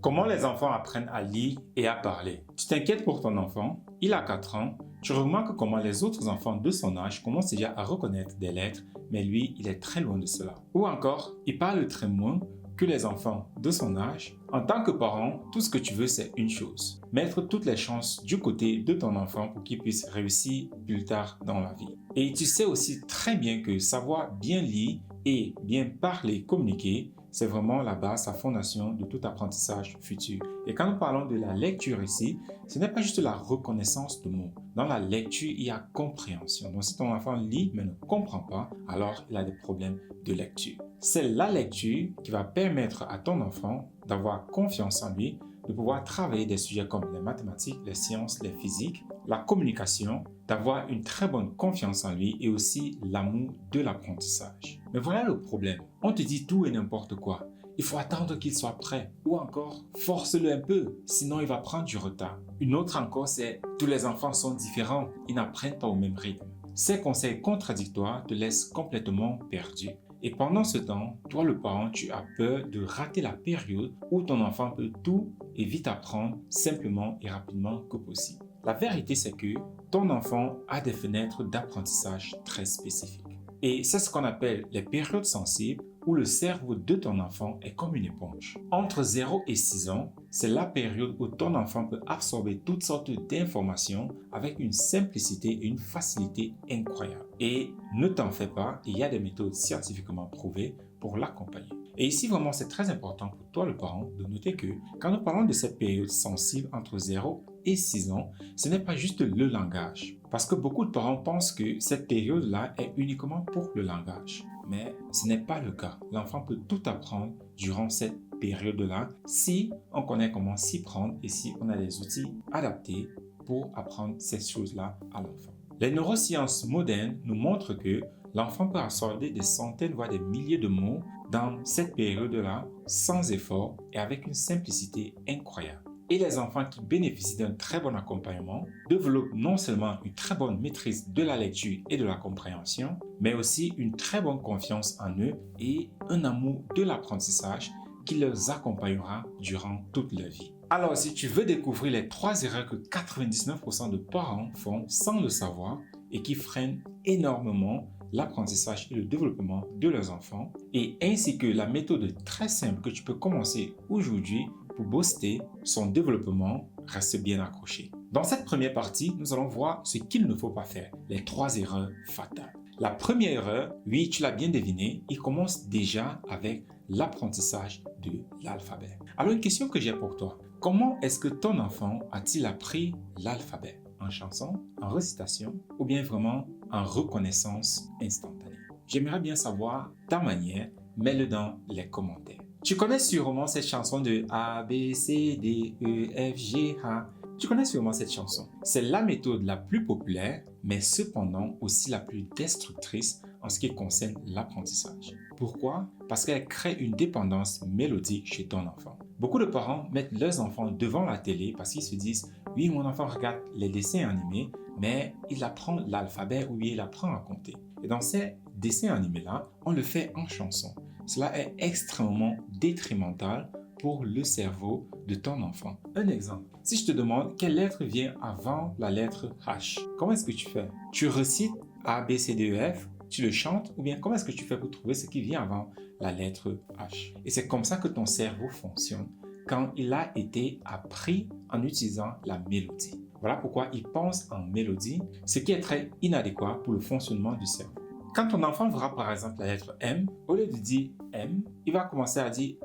Comment les enfants apprennent à lire et à parler? Tu t'inquiètes pour ton enfant, il a 4 ans, tu remarques comment les autres enfants de son âge commencent déjà à reconnaître des lettres, mais lui, il est très loin de cela. Ou encore, il parle très moins que les enfants de son âge. En tant que parent, tout ce que tu veux, c'est une chose: mettre toutes les chances du côté de ton enfant pour qu'il puisse réussir plus tard dans la vie. Et tu sais aussi très bien que savoir bien lire et bien parler, communiquer, c'est vraiment la base, la fondation de tout apprentissage futur. Et quand nous parlons de la lecture ici, ce n'est pas juste la reconnaissance de mots. Dans la lecture, il y a compréhension. Donc si ton enfant lit mais ne comprend pas, alors il a des problèmes de lecture. C'est la lecture qui va permettre à ton enfant d'avoir confiance en lui, de pouvoir travailler des sujets comme les mathématiques, les sciences, les physiques, la communication, d'avoir une très bonne confiance en lui et aussi l'amour de l'apprentissage. Mais voilà le problème. On te dit tout et n'importe quoi. Il faut attendre qu'il soit prêt. Ou encore, force-le un peu, sinon il va prendre du retard. Une autre encore, c'est tous les enfants sont différents, ils n'apprennent pas au même rythme. Ces conseils contradictoires te laissent complètement perdu. Et pendant ce temps, toi le parent, tu as peur de rater la période où ton enfant peut tout et vite apprendre simplement et rapidement que possible. La vérité, c'est que ton enfant a des fenêtres d'apprentissage très spécifiques. Et c'est ce qu'on appelle les périodes sensibles où le cerveau de ton enfant est comme une éponge. Entre 0 et 6 ans, c'est la période où ton enfant peut absorber toutes sortes d'informations avec une simplicité et une facilité incroyables. Et ne t'en fais pas, il y a des méthodes scientifiquement prouvées pour l'accompagner. Et ici, vraiment, c'est très important pour toi, le parent, de noter que quand nous parlons de cette période sensible entre 0 et 6 ans, ce n'est pas juste le langage. Parce que beaucoup de parents pensent que cette période-là est uniquement pour le langage. Mais ce n'est pas le cas. L'enfant peut tout apprendre durant cette période-là si on connaît comment s'y prendre et si on a des outils adaptés pour apprendre ces choses-là à l'enfant. Les neurosciences modernes nous montrent que l'enfant peut absorber des centaines voire des milliers de mots dans cette période-là sans effort et avec une simplicité incroyable. Et les enfants qui bénéficient d'un très bon accompagnement développent non seulement une très bonne maîtrise de la lecture et de la compréhension, mais aussi une très bonne confiance en eux et un amour de l'apprentissage qui les accompagnera durant toute leur vie. Alors, si tu veux découvrir les 3 erreurs que 99% de parents font sans le savoir et qui freinent énormément l'apprentissage et le développement de leurs enfants, et ainsi que la méthode très simple que tu peux commencer aujourd'hui pour booster son développement, reste bien accroché. Dans cette première partie, nous allons voir ce qu'il ne faut pas faire, les 3 erreurs fatales. La première erreur, oui, tu l'as bien deviné, il commence déjà avec l'apprentissage de l'alphabet. Alors, une question que j'ai pour toi: comment est-ce que ton enfant a-t-il appris l'alphabet? En chanson, en récitation ou bien vraiment en reconnaissance instantanée? J'aimerais bien savoir ta manière, mets-le dans les commentaires. Tu connais sûrement cette chanson de A, B, C, D, E, F, G, H. Tu connais sûrement cette chanson. C'est la méthode la plus populaire, mais cependant aussi la plus destructrice en ce qui concerne l'apprentissage. Pourquoi? Parce qu'elle crée une dépendance mélodique chez ton enfant. Beaucoup de parents mettent leurs enfants devant la télé parce qu'ils se disent: oui, mon enfant regarde les dessins animés, mais il apprend l'alphabet ou il apprend à compter. Et dans ces dessins animés-là, on le fait en chanson. Cela est extrêmement détrimental pour le cerveau de ton enfant. Un exemple, si je te demande quelle lettre vient avant la lettre H, comment est-ce que tu fais? Tu recites A, B, C, D, E, F, tu le chantes, ou bien comment est-ce que tu fais pour trouver ce qui vient avant la lettre H? Et c'est comme ça que ton cerveau fonctionne quand il a été appris en utilisant la mélodie. Voilà pourquoi il pense en mélodie, ce qui est très inadéquat pour le fonctionnement du cerveau. Quand ton enfant verra par exemple la lettre M, au lieu de dire M, il va commencer à dire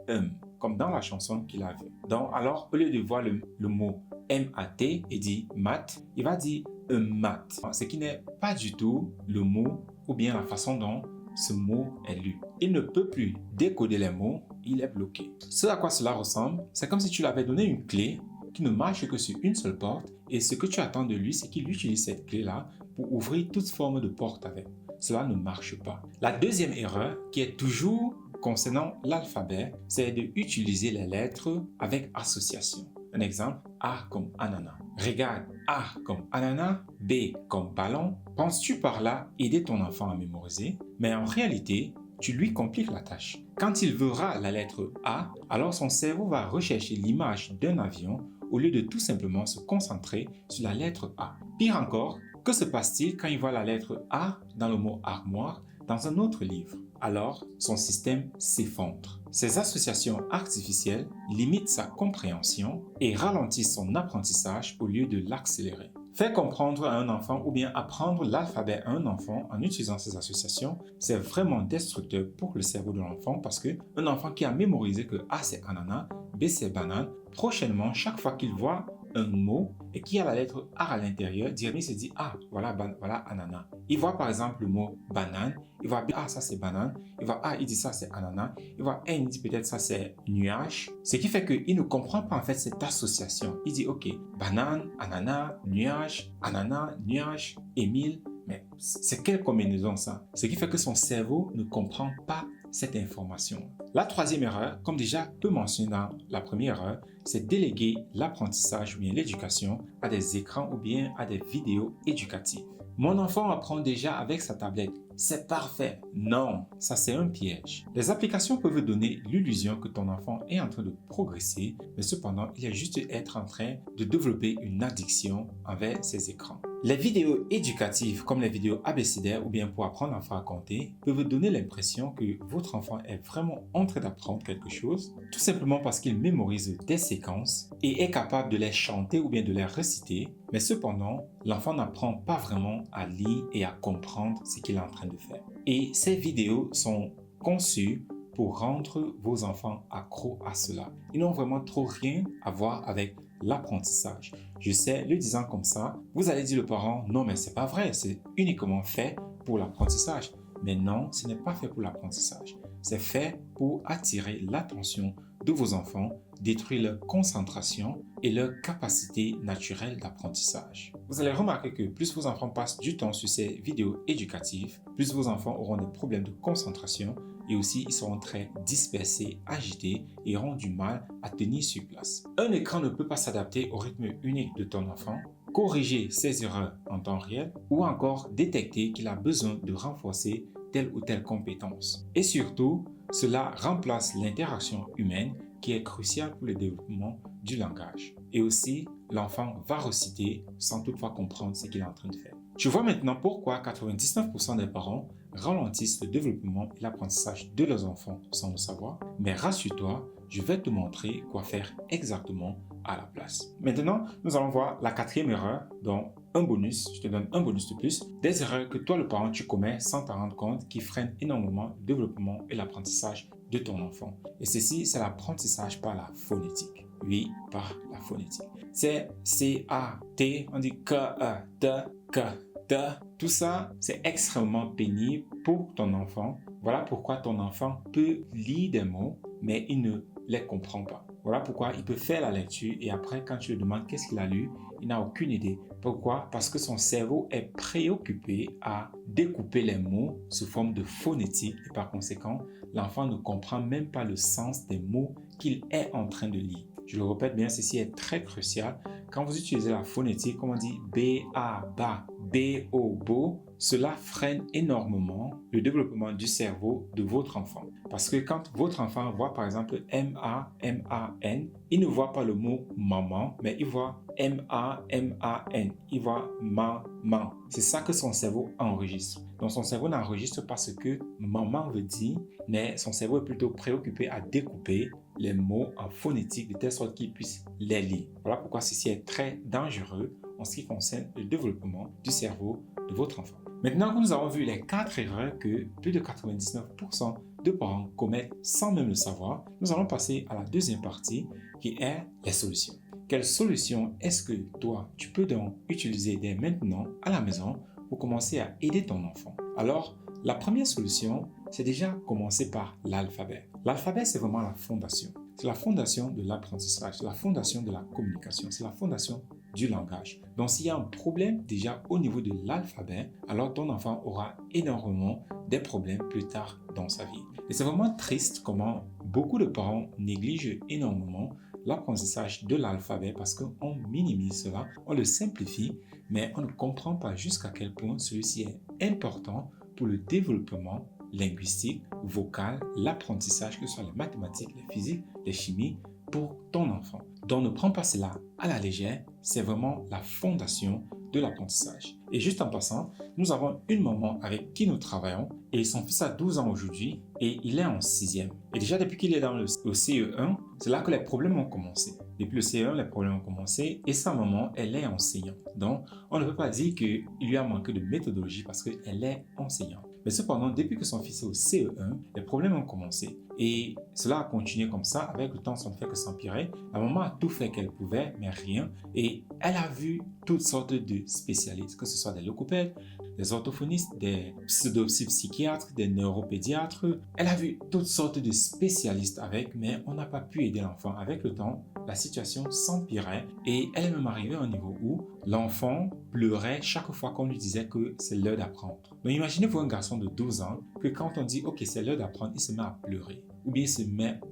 comme dans la chanson qu'il a vue. Donc alors, au lieu de voir le mot M-A-T et dire mat, il va dire mat, ce qui n'est pas du tout le mot ou bien la façon dont ce mot est lu. Il ne peut plus décoder les mots, il est bloqué. Ce à quoi cela ressemble, c'est comme si tu lui avais donné une clé qui ne marche que sur une seule porte et ce que tu attends de lui, c'est qu'il utilise cette clé-là pour ouvrir toute forme de porte avec. Cela ne marche pas. La deuxième erreur, qui est toujours concernant l'alphabet, c'est d'utiliser les lettres avec association. Un exemple, A comme ananas. Regarde, A comme ananas, B comme ballon. Penses-tu par là aider ton enfant à mémoriser? Mais en réalité, tu lui compliques la tâche. Quand il verra la lettre A, alors son cerveau va rechercher l'image d'un avion au lieu de tout simplement se concentrer sur la lettre A. Pire encore, que se passe-t-il quand il voit la lettre A dans le mot armoire dans un autre livre? Alors, son système s'effondre. Ces associations artificielles limitent sa compréhension et ralentissent son apprentissage au lieu de l'accélérer. Faire comprendre à un enfant ou bien apprendre l'alphabet à un enfant en utilisant ces associations, c'est vraiment destructeur pour le cerveau de l'enfant parce qu'un enfant qui a mémorisé que A c'est ananas, B c'est banane, prochainement, chaque fois qu'il voit un mot et qui a la lettre A à l'intérieur, Jeremy se dit ah voilà, voilà ananas. Il voit par exemple le mot banane, il voit ah ça c'est banane, il voit ah il dit ça c'est ananas, il voit il dit peut-être ça c'est nuage. Ce qui fait qu'il ne comprend pas en fait cette association. Il dit ok, banane, ananas, nuage, Émile, mais c'est quelle combinaison ça? Ce qui fait que son cerveau ne comprend pas cette information. La troisième erreur, comme déjà peu mentionné dans la première erreur, c'est déléguer l'apprentissage ou bien l'éducation à des écrans ou bien à des vidéos éducatives. Mon enfant apprend déjà avec sa tablette. C'est parfait. Non, ça c'est un piège. Les applications peuvent donner l'illusion que ton enfant est en train de progresser, mais cependant, il est juste être en train de développer une addiction envers ces écrans. Les vidéos éducatives comme les vidéos abécédaires ou bien pour apprendre l'enfant à compter peuvent donner l'impression que votre enfant est vraiment en train d'apprendre quelque chose, tout simplement parce qu'il mémorise des séquences et est capable de les chanter ou bien de les réciter, mais cependant, l'enfant n'apprend pas vraiment à lire et à comprendre ce qu'il est en train de faire. Et ces vidéos sont conçues pour rendre vos enfants accros à cela. Ils n'ont vraiment trop rien à voir avec l'apprentissage. Je sais, le disant comme ça, vous allez dire aux parents, non mais c'est pas vrai, c'est uniquement fait pour l'apprentissage. Mais non, ce n'est pas fait pour l'apprentissage. C'est fait pour attirer l'attention de vos enfants, détruire leur concentration et leur capacité naturelle d'apprentissage. Vous allez remarquer que plus vos enfants passent du temps sur ces vidéos éducatives, plus vos enfants auront des problèmes de concentration et aussi ils seront très dispersés, agités et auront du mal à tenir sur place. Un écran ne peut pas s'adapter au rythme unique de ton enfant, corriger ses erreurs en temps réel ou encore détecter qu'il a besoin de renforcer telle ou telle compétence. Et surtout, cela remplace l'interaction humaine qui est cruciale pour le développement du langage. Et aussi, l'enfant va reciter sans toutefois comprendre ce qu'il est en train de faire. Tu vois maintenant pourquoi 99% des parents ralentissent le développement et l'apprentissage de leurs enfants sans le savoir. Mais rassure-toi, je vais te montrer quoi faire exactement à la place. Maintenant, nous allons voir la quatrième erreur, dont un bonus, je te donne un bonus de plus, des erreurs que toi le parent tu commets sans t'en rendre compte qui freinent énormément le développement et l'apprentissage de ton enfant. Et ceci, c'est l'apprentissage par la phonétique. Oui, par la phonétique. C'est C-A-T, on dit K-E-T, K-T. Tout ça, c'est extrêmement pénible pour ton enfant. Voilà pourquoi ton enfant peut lire des mots, mais il ne les comprend pas. Voilà pourquoi il peut faire la lecture et après, quand tu lui demandes qu'est-ce qu'il a lu, il n'a aucune idée. Pourquoi? Parce que son cerveau est préoccupé à découper les mots sous forme de phonétique et par conséquent, l'enfant ne comprend même pas le sens des mots qu'il est en train de lire. Je le répète bien, ceci est très crucial. Quand vous utilisez la phonétique, comme on dit B-A, ba, B-O, bo, cela freine énormément le développement du cerveau de votre enfant. Parce que quand votre enfant voit par exemple M-A-M-A-N, il ne voit pas le mot maman, mais il voit M-A-M-A-N. Il voit maman. C'est ça que son cerveau enregistre. Donc son cerveau n'enregistre pas ce que maman veut dire, mais son cerveau est plutôt préoccupé à découper les mots en phonétique de telle sorte qu'il puisse les lire. Voilà pourquoi ceci est très dangereux en ce qui concerne le développement du cerveau de votre enfant. Maintenant que nous avons vu les 4 erreurs que plus de 99% de parents commettent sans même le savoir, nous allons passer à la deuxième partie qui est les solutions. Quelles solutions est-ce que toi, tu peux donc utiliser dès maintenant à la maison pour commencer à aider ton enfant? Alors, la première solution, c'est déjà commencer par l'alphabet. L'alphabet, c'est vraiment la fondation. C'est la fondation de l'apprentissage, c'est la fondation de la communication, c'est la fondation du langage. Donc, s'il y a un problème déjà au niveau de l'alphabet, alors ton enfant aura énormément des problèmes plus tard dans sa vie. Et c'est vraiment triste comment beaucoup de parents négligent énormément l'apprentissage de l'alphabet parce qu'on minimise cela, on le simplifie, mais on ne comprend pas jusqu'à quel point celui-ci est important pour le développement, linguistique, vocal, l'apprentissage, que ce soit les mathématiques, les physiques, les chimies, pour ton enfant. Donc ne prends pas cela à la légère, c'est vraiment la fondation de l'apprentissage. Et juste en passant, nous avons une maman avec qui nous travaillons et son fils a 12 ans aujourd'hui et il est en 6e. Et déjà depuis qu'il est dans le CE1, c'est là que les problèmes ont commencé. Depuis le CE1, les problèmes ont commencé et sa maman, elle est enseignante. Donc, on ne peut pas dire qu'il lui a manqué de méthodologie parce qu'elle est enseignante. Mais cependant, depuis que son fils est au CE1, les problèmes ont commencé. Et cela a continué comme ça. Avec le temps, ça ne fait que s'empirer. La maman a tout fait qu'elle pouvait, mais rien. Et elle a vu toutes sortes de spécialistes, que ce soit des logopèdes, des orthophonistes, des pseudopsychiatres, des neuropédiatres. Elle a vu toutes sortes de spécialistes avec, mais on n'a pas pu aider l'enfant. Avec le temps, la situation s'empirait et elle est même arrivée à un niveau où l'enfant pleurait chaque fois qu'on lui disait que c'est l'heure d'apprendre. Donc imaginez-vous un garçon de 12 ans que quand on dit « Ok, c'est l'heure d'apprendre », il se met à pleurer. Ou bien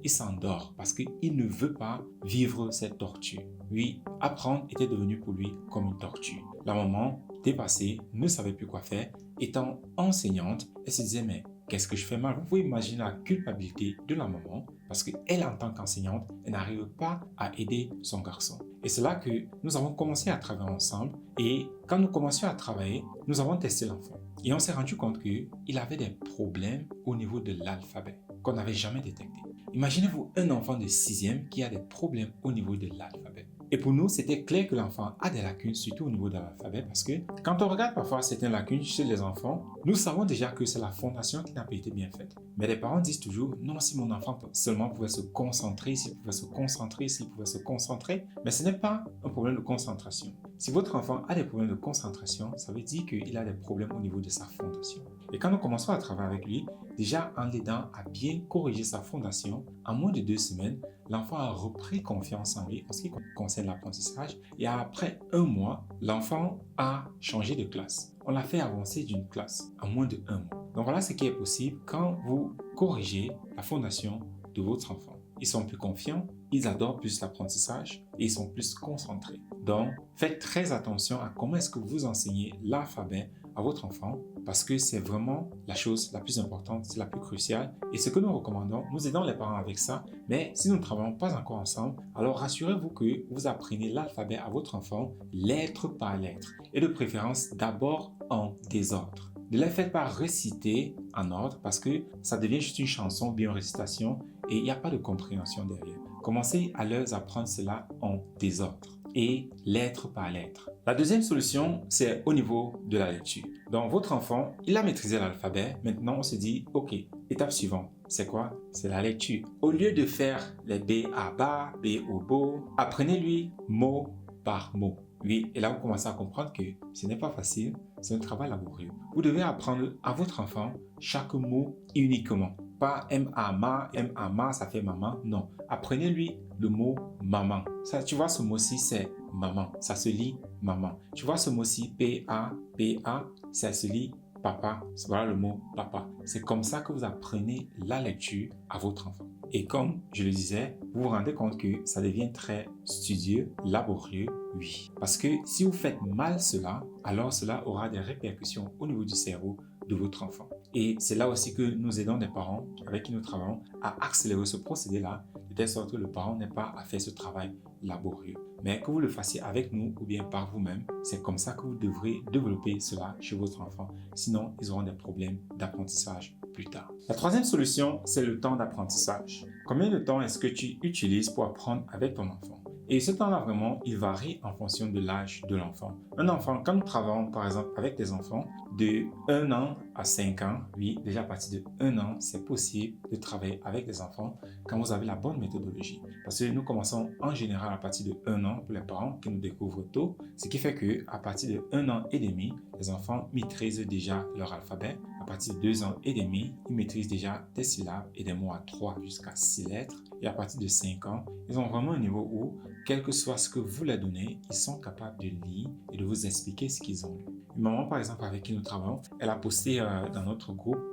il s'endort parce qu'il ne veut pas vivre cette torture. Oui, apprendre était devenu pour lui comme une torture. La maman, dépassée, ne savait plus quoi faire. Étant enseignante, elle se disait « Mais qu'est-ce que je fais mal ?» Vous pouvez imaginer la culpabilité de la maman parce qu'elle, en tant qu'enseignante, elle n'arrive pas à aider son garçon. Et c'est là que nous avons commencé à travailler ensemble. Et quand nous commencions à travailler, nous avons testé l'enfant. Et on s'est rendu compte qu'il avait des problèmes au niveau de l'alphabet qu'on n'avait jamais détecté. Imaginez-vous un enfant de 6e qui a des problèmes au niveau de l'alphabet. Et pour nous, c'était clair que l'enfant a des lacunes, surtout au niveau de l'alphabet, parce que quand on regarde parfois certaines lacunes chez les enfants, nous savons déjà que c'est la fondation qui n'a pas été bien faite. Mais les parents disent toujours, non, si mon enfant seulement pouvait se concentrer, s'il pouvait se concentrer, s'il pouvait se concentrer. Mais ce n'est pas un problème de concentration. Si votre enfant a des problèmes de concentration, ça veut dire qu'il a des problèmes au niveau de sa fondation. Et quand nous commençons à travailler avec lui, déjà en l'aidant à bien corriger sa fondation, en moins de 2 semaines, l'enfant a repris confiance en lui en ce qui concerne l'apprentissage. Et après 1 mois, l'enfant a changé de classe. On l'a fait avancer d'une classe en moins de 1 mois. Donc voilà ce qui est possible quand vous corrigez la fondation de votre enfant. Ils sont plus confiants, ils adorent plus l'apprentissage et ils sont plus concentrés. Donc, faites très attention à comment est-ce que vous enseignez l'alphabet à votre enfant parce que c'est vraiment la chose la plus importante, c'est la plus cruciale. Et ce que nous recommandons, nous aidons les parents avec ça, mais si nous ne travaillons pas encore ensemble, alors rassurez-vous que vous apprenez l'alphabet à votre enfant lettre par lettre et de préférence d'abord en désordre. Ne les faites pas réciter en ordre parce que ça devient juste une chanson, bien une récitation et il n'y a pas de compréhension derrière. Commencez à leur apprendre cela en désordre et lettre par lettre. La deuxième solution, c'est au niveau de la lecture. Donc, votre enfant, il a maîtrisé l'alphabet. Maintenant, on se dit, OK, étape suivante, c'est quoi? C'est la lecture. Au lieu de faire les B à bas, B au beau, apprenez-lui mot par mot. Oui, et là, vous commencez à comprendre que ce n'est pas facile, c'est un travail laborieux. Vous devez apprendre à votre enfant chaque mot uniquement. Pas M-A-Ma, ça fait maman. Non, apprenez-lui le mot maman. Ça, tu vois, ce mot-ci, c'est maman. Ça se lit maman. Tu vois, ce mot-ci, P-A, ça se lit papa. Voilà le mot papa. C'est comme ça que vous apprenez la lecture à votre enfant. Et comme je le disais, vous vous rendez compte que ça devient très studieux, laborieux, oui. Parce que si vous faites mal cela, alors cela aura des répercussions au niveau du cerveau de votre enfant. Et c'est là aussi que nous aidons des parents avec qui nous travaillons à accélérer ce procédé-là, de telle sorte que le parent n'ait pas à faire ce travail laborieux. Mais que vous le fassiez avec nous ou bien par vous-même, c'est comme ça que vous devrez développer cela chez votre enfant. Sinon, ils auront des problèmes d'apprentissage plus tard. La troisième solution, c'est le temps d'apprentissage. Combien de temps est-ce que tu utilises pour apprendre avec ton enfant? Et ce temps-là, vraiment, il varie en fonction de l'âge de l'enfant. Un enfant, quand nous travaillons, par exemple, avec des enfants de 1 an à 5 ans, oui, déjà à partir de 1 an, c'est possible de travailler avec des enfants quand vous avez la bonne méthodologie. Parce que nous commençons en général à partir de 1 an pour les parents qui nous découvrent tôt, ce qui fait qu'à partir de 1 an et demi, les enfants maîtrisent déjà leur alphabet. À partir de 2 ans et demi, ils maîtrisent déjà des syllabes et des mots à 3 jusqu'à 6 lettres. Et à partir de 5 ans, ils ont vraiment un niveau où, quel que soit ce que vous leur donnez, ils sont capables de lire et de vous expliquer ce qu'ils ont lu. Une maman, par exemple, avec qui nous travaillons, elle a posté dans notre groupe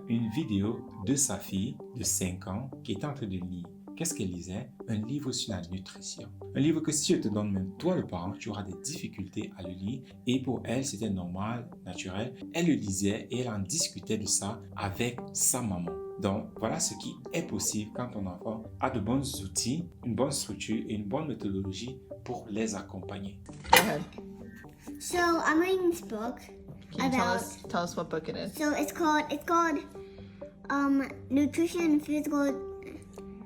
une vidéo de sa fille de 5 ans qui était en train de lire. qu'est-ce qu'elle lisait? Un livre sur la nutrition. Un livre que si je te donne même toi le parent, tu auras des difficultés à le lire. Et pour elle, c'était normal, naturel. Elle le lisait et elle en discutait de ça avec sa maman. Donc, voilà ce qui est possible quand ton enfant a de bons outils, une bonne structure et une bonne méthodologie pour les accompagner. Go ahead. So I'm reading this book Can you about. tell us what book it is? So it's called Nutrition and Physical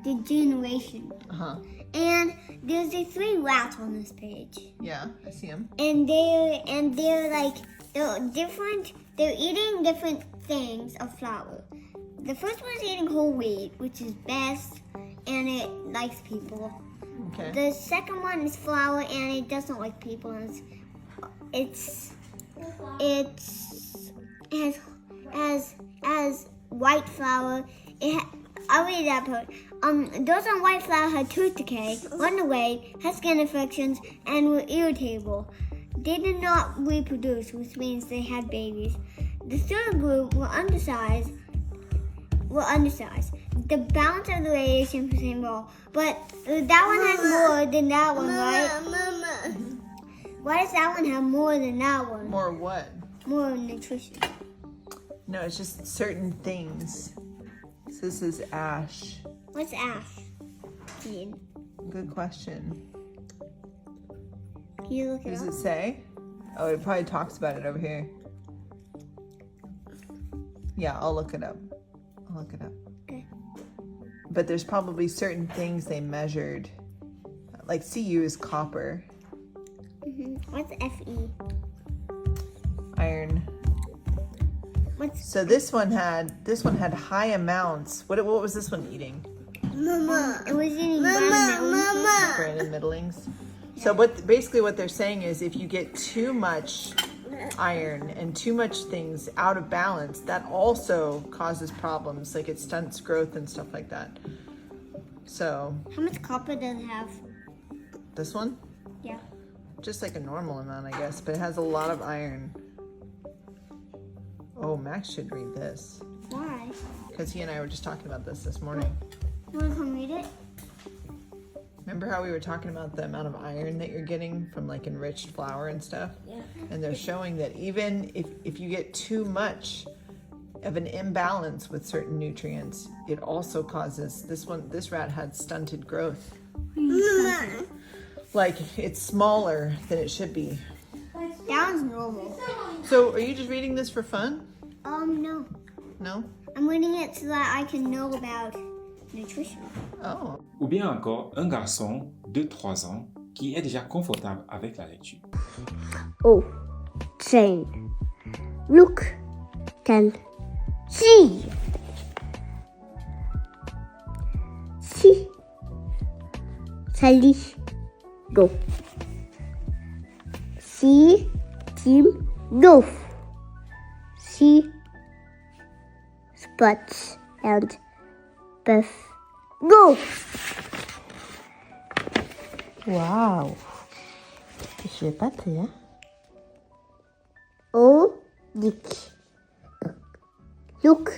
Degeneration. Uh-huh. And there's these 3 rats on this page, Yeah, I see him. and they're like they're different. They're eating different things of flour. The first one is eating whole wheat, which is best, and it likes people. Okay. The second one is flour, and it doesn't like people. And it's as white flour. I'll read that part. Those on white flour had tooth decay, run away, had skin infections, and were irritable. They did not reproduce, which means they had babies. The third group were undersized. The balance of the radiation for the same role, but that one has more than that one, right? Why does that one have more than that one? More what? More nutrition. No, it's just certain things. So this is ash. What's ash? Can Good question. you look it Does up? it say? Oh, it probably talks about it over here. Yeah, I'll look it up. Okay. But there's probably certain things they measured. Like Cu is copper, What's Fe? iron. What's So this one had high amounts. What was this one eating? Mama? It was eating Mama. Brandon Middlings. So basically what they're saying is if you get too much iron and too much things out of balance, that also causes problems. Like it stunts growth and stuff like that. So How much copper does it have? this one, Yeah. just like a normal amount, I guess, but it has a lot of iron. Oh, Max should read this Why? because he and I were just talking about this morning. You want to come read it? Remember how we were talking about the amount of iron that you're getting from like enriched flour and stuff? Yeah. And they're showing that even if you get too much of an imbalance with certain nutrients, it also causes this rat had stunted growth. Like it's smaller than it should be. That one's normal. So are you just reading this for fun? No. No? I'm reading it so that I can know about nutrition. Oh. Ou bien encore un garçon de 3 ans qui est déjà confortable avec la lecture. Oh, Jane, look, can see. See, Sally, go. See, Tim, go. See, Spots and Beth, go. Wow. Je suis épatée, hein? Oh, Dick. Look,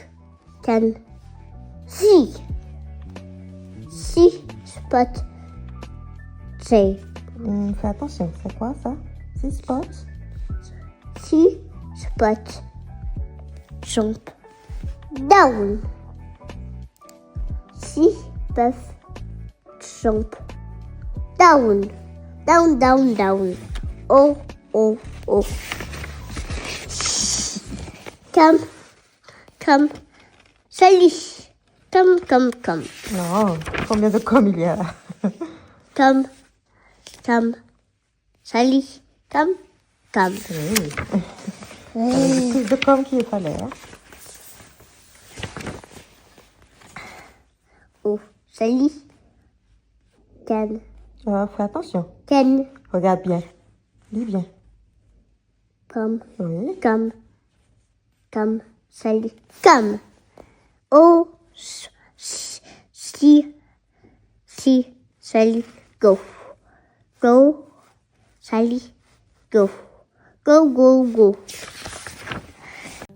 can see. See, Spot, say. Fais attention, c'est quoi ça? C'est spot? See, Spot, jump down. See, Beth, jump down. Down, down, down. Oh, oh, oh. Come, Sally. Come. Non, combien de com il y a là? Come, Sally. Come. Oui. C'est plus de com qu'il fallait, hein? Oh, Sally. Can. Fais attention. Regarde bien. Lis bien. Come, Oui. Sally. Come. Oh, see, Sally. Go, Sally. Go.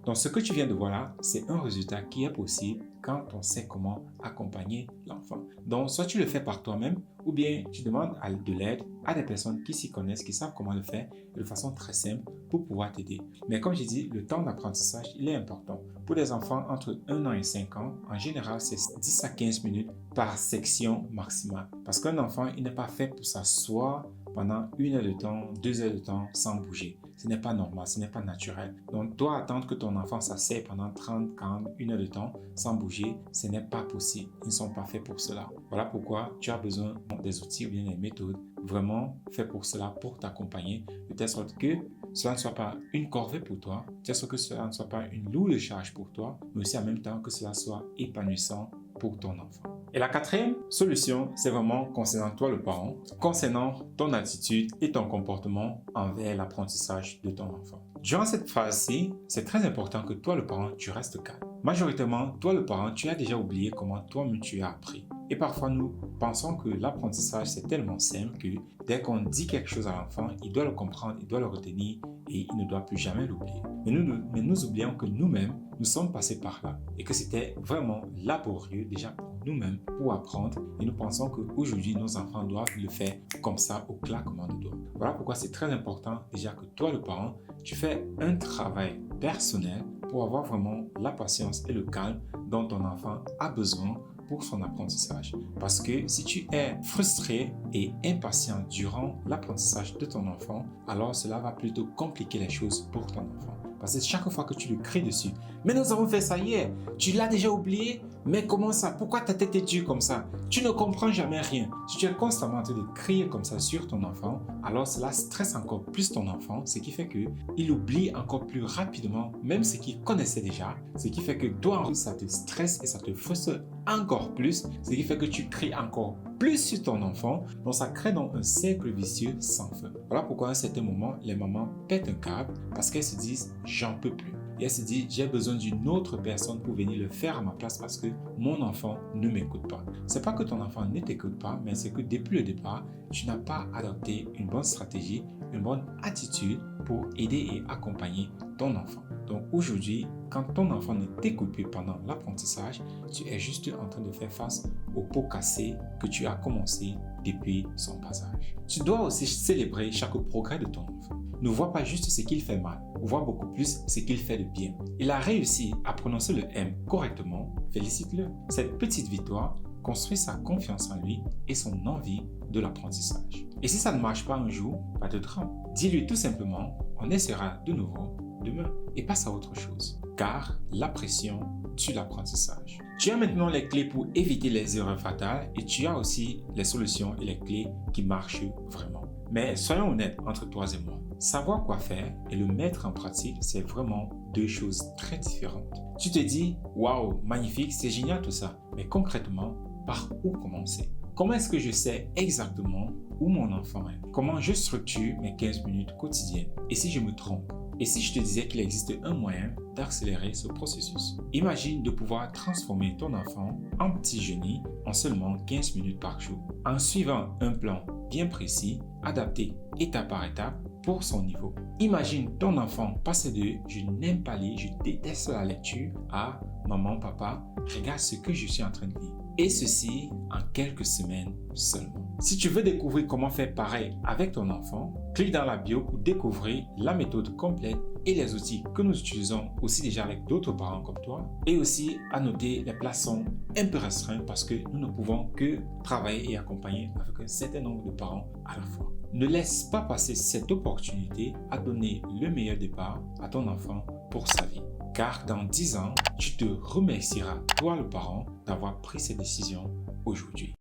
Donc ce que tu viens de voir là, c'est un résultat qui est possible quand on sait comment accompagner l'enfant. Donc, soit tu le fais par toi-même ou bien tu demandes de l'aide à des personnes qui s'y connaissent, qui savent comment le faire de façon très simple pour pouvoir t'aider. Mais comme j'ai dit, le temps d'apprentissage, il est important. Pour les enfants entre 1 an et 5 ans, en général, c'est 10 à 15 minutes par section maximale. Parce qu'un enfant, il n'est pas fait pour s'asseoir pendant 1 heure de temps, 2 heures de temps sans bouger. Ce n'est pas normal, ce n'est pas naturel. Donc, toi, attendre que ton enfant s'asseye pendant 30, 40, 1 heure de temps sans bouger, ce n'est pas possible. Ils ne sont pas faits pour cela. Voilà pourquoi tu as besoin des outils ou bien des méthodes vraiment faits pour cela, pour t'accompagner, de telle sorte que cela ne soit pas une corvée pour toi, de telle sorte que cela ne soit pas une lourde charge pour toi, mais aussi en même temps que cela soit épanouissant pour ton enfant. Et la quatrième solution, c'est vraiment concernant toi le parent, concernant ton attitude et ton comportement envers l'apprentissage de ton enfant. Durant cette phase-ci, c'est très important que toi le parent, tu restes calme. Majoritairement, toi le parent, tu as déjà oublié comment toi-même tu as appris. Et parfois, nous pensons que l'apprentissage, c'est tellement simple que dès qu'on dit quelque chose à l'enfant, il doit le comprendre, il doit le retenir et il ne doit plus jamais l'oublier. Mais nous oublions que nous-mêmes, nous sommes passés par là et que c'était vraiment laborieux déjà pour nous-mêmes pour apprendre et nous pensons qu'aujourd'hui, nos enfants doivent le faire comme ça au claquement de doigts. Voilà pourquoi c'est très important déjà que toi, le parent, tu fais un travail personnel pour avoir vraiment la patience et le calme dont ton enfant a besoin pour son apprentissage. Parce que si tu es frustré et impatient durant l'apprentissage de ton enfant, alors cela va plutôt compliquer les choses pour ton enfant. Parce que chaque fois que tu lui cries dessus, mais nous avons fait ça hier, tu l'as déjà oublié, mais comment ça? Pourquoi ta tête est dure comme ça? Tu ne comprends jamais rien. Si tu es constamment en train de crier comme ça sur ton enfant, alors cela stresse encore plus ton enfant, ce qui fait qu'il oublie encore plus rapidement, même ce qu'il connaissait déjà, ce qui fait que toi, ça te stresse et ça te frustre encore plus, ce qui fait que tu cries encore plus sur ton enfant, donc ça crée donc un cercle vicieux sans fin. Voilà pourquoi à un certain moment, les mamans pètent un câble parce qu'elles se disent « j'en peux plus ». Et elle se dit « j'ai besoin d'une autre personne pour venir le faire à ma place parce que mon enfant ne m'écoute pas ». C'est pas que ton enfant ne t'écoute pas, mais c'est que depuis le départ, tu n'as pas adopté une bonne stratégie, une bonne attitude pour aider et accompagner ton enfant. Donc aujourd'hui, quand ton enfant ne t'écoute plus pendant l'apprentissage, tu es juste en train de faire face au pot cassé que tu as commencé depuis son passage. Tu dois aussi célébrer chaque progrès de ton enfant. Ne vois pas juste ce qu'il fait mal, vois beaucoup plus ce qu'il fait de bien. Il a réussi à prononcer le M correctement, félicite-le. Cette petite victoire construit sa confiance en lui et son envie de l'apprentissage. Et si ça ne marche pas un jour, pas de drame. Dis-lui tout simplement, on essaiera de nouveau demain et passe à autre chose. Car la pression tue l'apprentissage. Tu as maintenant les clés pour éviter les erreurs fatales et tu as aussi les solutions et les clés qui marchent vraiment. Mais soyons honnêtes entre toi et moi. Savoir quoi faire et le mettre en pratique, c'est vraiment deux choses très différentes. Tu te dis, waouh, magnifique, c'est génial tout ça. Mais concrètement, par où commencer? Comment est-ce que je sais exactement où mon enfant est? Comment je structure mes 15 minutes quotidiennes? Et si je me trompe? Et si je te disais qu'il existe un moyen d'accélérer ce processus? Imagine de pouvoir transformer ton enfant en petit génie en seulement 15 minutes par jour, en suivant un plan bien précis, adapté étape par étape pour son niveau. Imagine ton enfant passer de « je n'aime pas lire, je déteste la lecture » à « maman, papa, regarde ce que je suis en train de lire ». Et ceci en quelques semaines seulement. Si tu veux découvrir comment faire pareil avec ton enfant, clique dans la bio pour découvrir la méthode complète et les outils que nous utilisons aussi déjà avec d'autres parents comme toi. Et aussi à noter, les places sont un peu restreintes parce que nous ne pouvons que travailler et accompagner avec un certain nombre de parents à la fois. Ne laisse pas passer cette opportunité à donner le meilleur départ à ton enfant pour sa vie. Car dans 10 ans, tu te remercieras, toi le parent, d'avoir pris cette décision aujourd'hui.